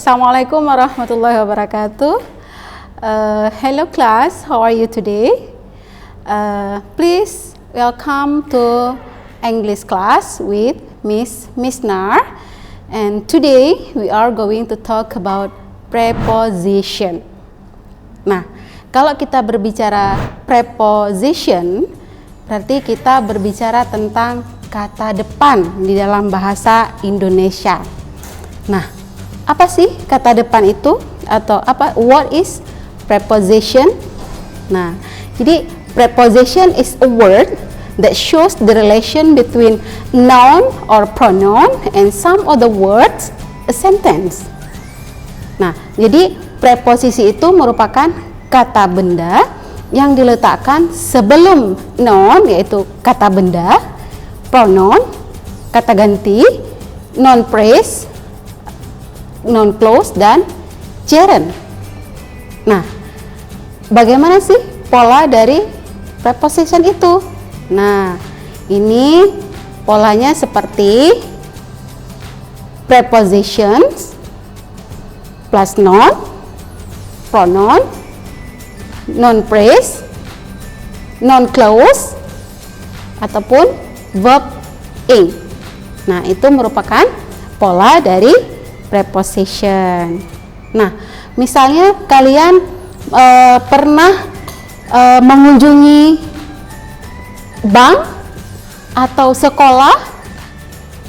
Assalamualaikum warahmatullahi wabarakatuh. Hello class, how are you today? Please welcome to English class with Miss Misnar. And today we are going to talk about preposition. Nah, kalau kita berbicara preposition, berarti kita berbicara tentang kata depan di dalam bahasa Indonesia. Nah, apa sih kata depan itu? Atau apa? What is preposition? Nah, jadi preposition is a word that shows the relation between noun or pronoun and some other words, a sentence. Nah, jadi preposisi itu merupakan kata benda yang diletakkan sebelum noun, yaitu kata benda, pronoun, kata ganti, noun phrase, noun clause, dan gerund. Nah, bagaimana sih pola dari preposition itu? Nah, ini polanya seperti prepositions plus noun, pronoun, noun phrase, noun clause, ataupun verb ing. Nah, itu merupakan pola dari preposition. Nah, misalnya kalian pernah mengunjungi bank atau sekolah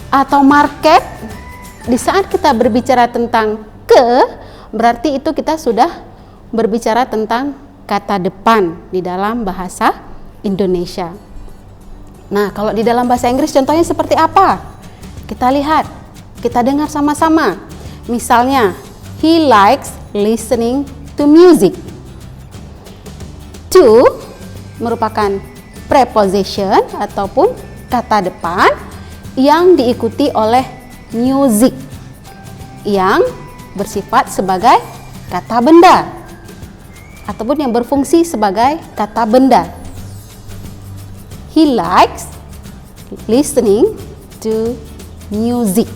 atau market. Di saat kita berbicara tentang ke, berarti itu kita sudah berbicara tentang kata depan di dalam bahasa Indonesia. Nah, kalau di dalam bahasa Inggris contohnya seperti apa? Kita lihat, kita dengar sama-sama. Misalnya, he likes listening to music. To merupakan preposition ataupun kata depan yang diikuti oleh music yang bersifat sebagai kata benda ataupun yang berfungsi sebagai kata benda. He likes listening to music.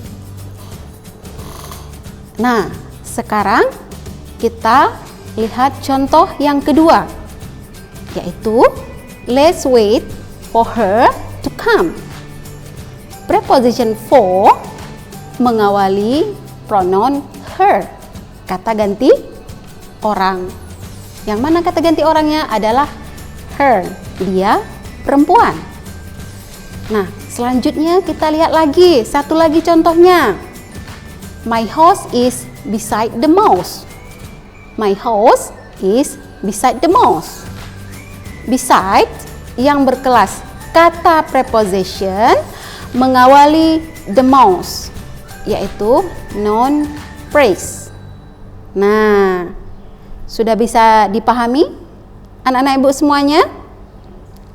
Nah, sekarang kita lihat contoh yang kedua, yaitu let's wait for her to come. Preposition for mengawali pronoun her, kata ganti orang. Yang mana kata ganti orangnya adalah her, dia perempuan. Nah, selanjutnya kita lihat lagi, satu lagi contohnya. My house is beside the mouse. My house is beside the mouse. Beside yang berkelas kata preposition mengawali the mouse, yaitu noun phrase. Nah, sudah bisa dipahami anak-anak ibu semuanya?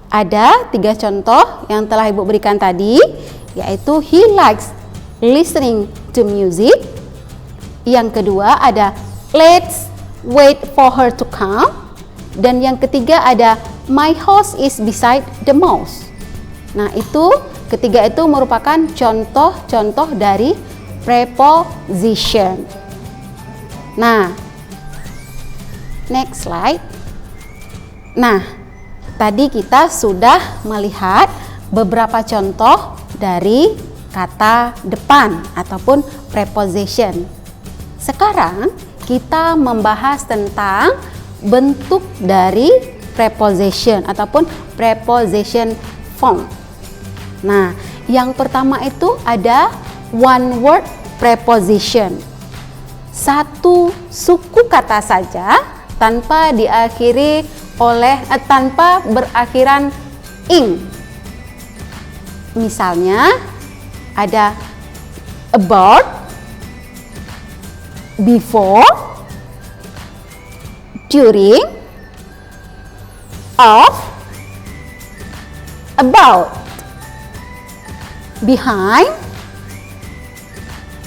Ada 3 contoh yang telah ibu berikan tadi, yaitu he likes listening to music. Yang kedua ada let's wait for her to come. Dan yang ketiga ada my house is beside the mouse. Nah, itu ketiga itu merupakan contoh-contoh dari preposition. Nah, next slide. Nah, tadi kita sudah melihat beberapa contoh dari kata depan ataupun preposition. Sekarang kita membahas tentang bentuk dari preposition ataupun preposition form. Nah, yang pertama itu ada one word preposition. Satu suku kata saja tanpa diakhiri oleh tanpa berakhiran ing. Misalnya ada about, before, during, of, about, behind,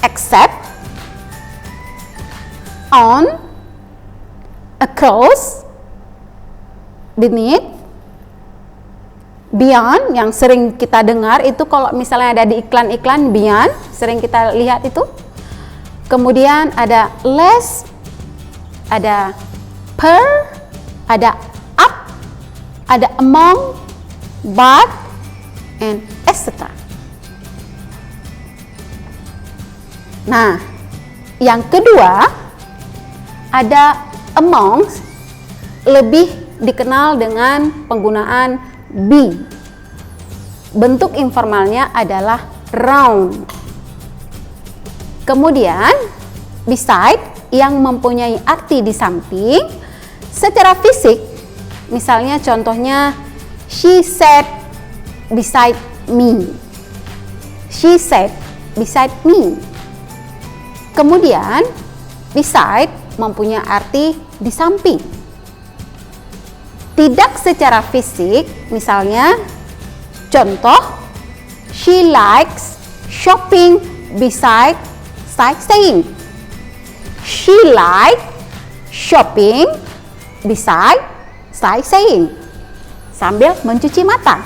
except, on, across, beneath, beyond yang sering kita dengar itu kalau misalnya ada di iklan-iklan beyond, sering kita lihat itu. kemudian ada less, ada per, ada up, ada among, but, and etc. Nah, yang kedua ada amongst, lebih dikenal dengan penggunaan be. Bentuk informalnya adalah round. Kemudian beside yang mempunyai arti di samping secara fisik, misalnya contohnya she sat beside me. She sat beside me. Kemudian beside mempunyai arti di samping. Tidak secara fisik, misalnya contoh she likes shopping beside sightseeing. She likes shopping beside sightseeing. Sambil mencuci mata.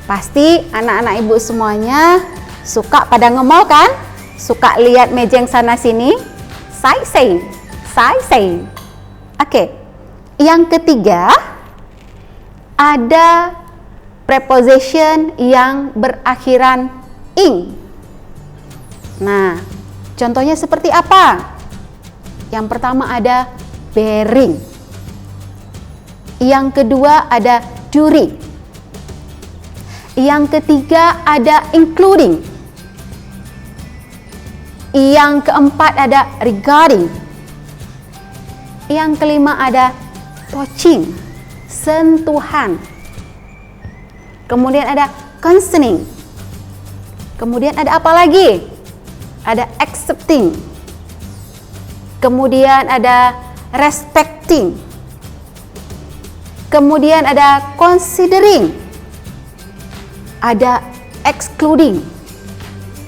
Pasti anak-anak ibu semuanya suka pada nge-mall kan? Suka lihat mejeng sana sini? Sightseeing. Sightseeing. Oke. Yang ketiga, ada preposition yang berakhiran ing. Nah, contohnya seperti apa? Yang pertama ada bearing. Yang kedua ada during. Yang ketiga ada including. Yang keempat ada regarding. Yang kelima ada touching, sentuhan. Kemudian ada concerning. Kemudian ada apa lagi? Ada accepting. Kemudian ada respecting. Kemudian ada considering. Ada excluding.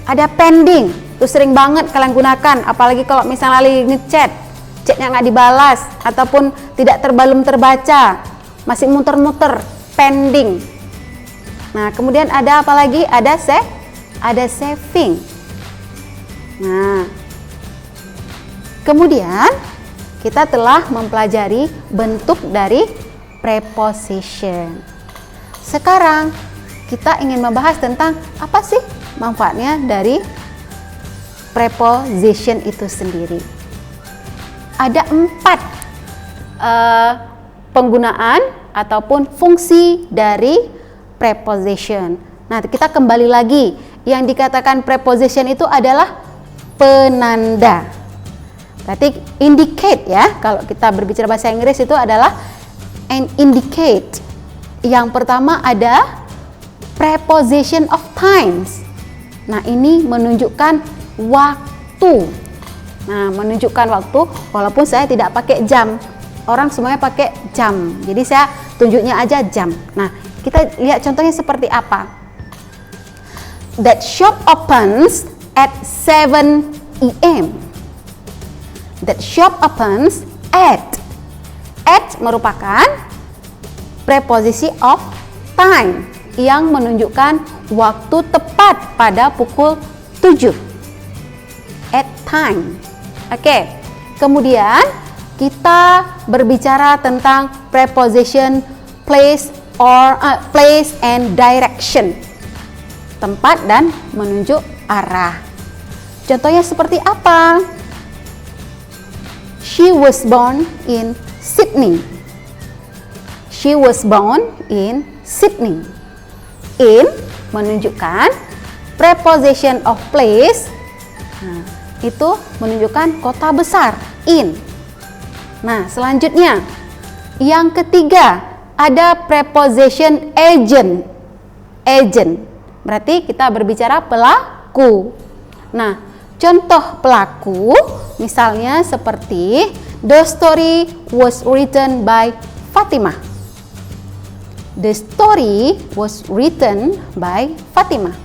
Ada pending. Itu sering banget kalian gunakan, apalagi kalau misalnya lagi ngechat, chatnya nggak dibalas ataupun tidak terbaca, masih muter-muter, pending. Nah, kemudian ada apa lagi? Ada saving. Nah, kemudian kita telah mempelajari bentuk dari preposition. Sekarang kita ingin membahas tentang apa sih manfaatnya dari preposition itu sendiri. Ada 4 penggunaan ataupun fungsi dari preposition. Nah, kita kembali lagi. Yang dikatakan preposition itu adalah penanda. Berarti indicate ya. Kalau kita berbicara bahasa Inggris itu adalah an indicate. Yang pertama ada preposition of times. Nah, ini menunjukkan waktu. Nah, menunjukkan waktu walaupun saya tidak pakai jam. Orang semuanya pakai jam. Jadi saya tunjuknya aja jam. Nah, kita lihat contohnya seperti apa. That shop opens at 7 AM. That shop opens at. At merupakan preposisi of time yang menunjukkan waktu tepat pada pukul 7. At time. Oke. Kemudian kita berbicara tentang preposition place and direction. Tempat dan menunjuk arah. Contohnya seperti apa? She was born in Sydney. She was born in Sydney. In menunjukkan preposition of place. Nah, itu menunjukkan kota besar, in. Nah, selanjutnya yang ketiga ada preposition agent. Agent berarti kita berbicara pelaku. Nah, contoh pelaku misalnya seperti the story was written by Fatimah. The story was written by Fatimah.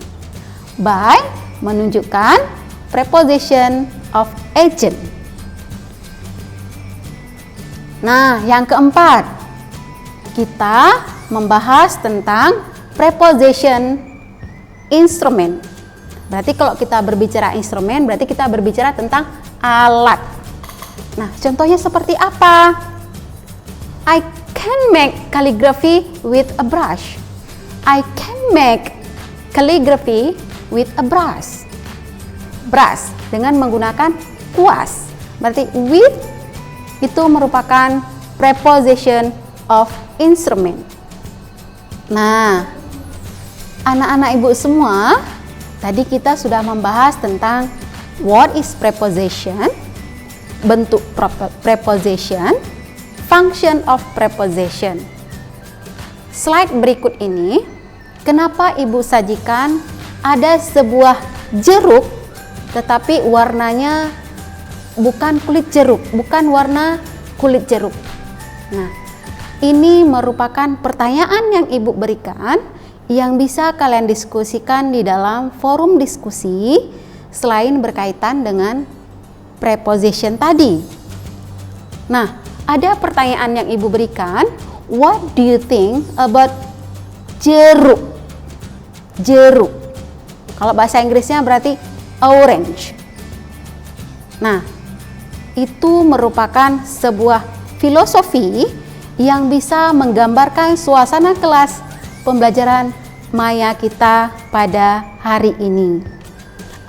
By menunjukkan preposition of agent. Nah, yang keempat, kita membahas tentang preposition instrument. Berarti kalau kita berbicara instrumen, berarti kita berbicara tentang alat. Nah, contohnya seperti apa? I can make calligraphy with a brush. I can make calligraphy with a brush. Brush dengan menggunakan kuas. Berarti with itu merupakan preposition of instrument. Nah, anak-anak ibu semua, tadi kita sudah membahas tentang what is preposition, bentuk preposition, function of preposition. Slide berikut ini, kenapa ibu sajikan ada sebuah jeruk tetapi warnanya bukan kulit jeruk, bukan warna kulit jeruk. Nah, ini merupakan pertanyaan yang ibu berikan yang bisa kalian diskusikan di dalam forum diskusi selain berkaitan dengan preposition tadi. Nah, ada pertanyaan yang ibu berikan, what do you think about jeruk? Jeruk. Kalau bahasa Inggrisnya berarti orange. Nah, itu merupakan sebuah filosofi yang bisa menggambarkan suasana kelas pembelajaran maya kita pada hari ini.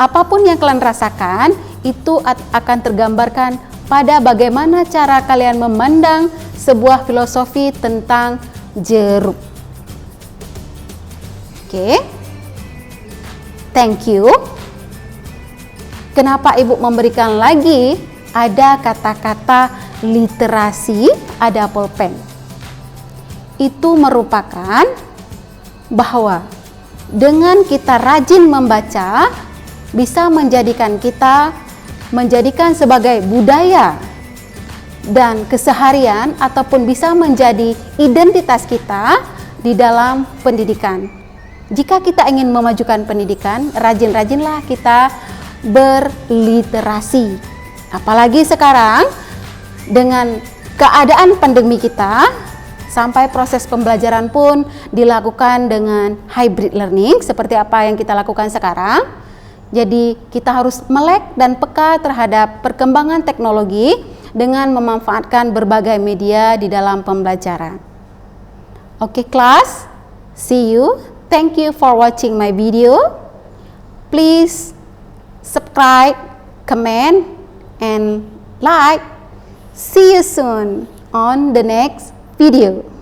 Apapun yang kalian rasakan, itu akan tergambarkan pada bagaimana cara kalian memandang sebuah filosofi tentang jeruk. Oke. Thank you. Kenapa ibu memberikan lagi ada kata-kata literasi, ada pulpen. Itu merupakan bahwa dengan kita rajin membaca bisa menjadikan sebagai budaya dan keseharian ataupun bisa menjadi identitas kita di dalam pendidikan. Jika kita ingin memajukan pendidikan, rajin-rajinlah kita berliterasi. Apalagi sekarang dengan keadaan pandemi kita, sampai proses pembelajaran pun dilakukan dengan hybrid learning seperti apa yang kita lakukan sekarang. Jadi kita harus melek dan peka terhadap perkembangan teknologi dengan memanfaatkan berbagai media di dalam pembelajaran. Oke kelas, see you. Thank you for watching my video. Please subscribe, comment, and like. See you soon on the next video.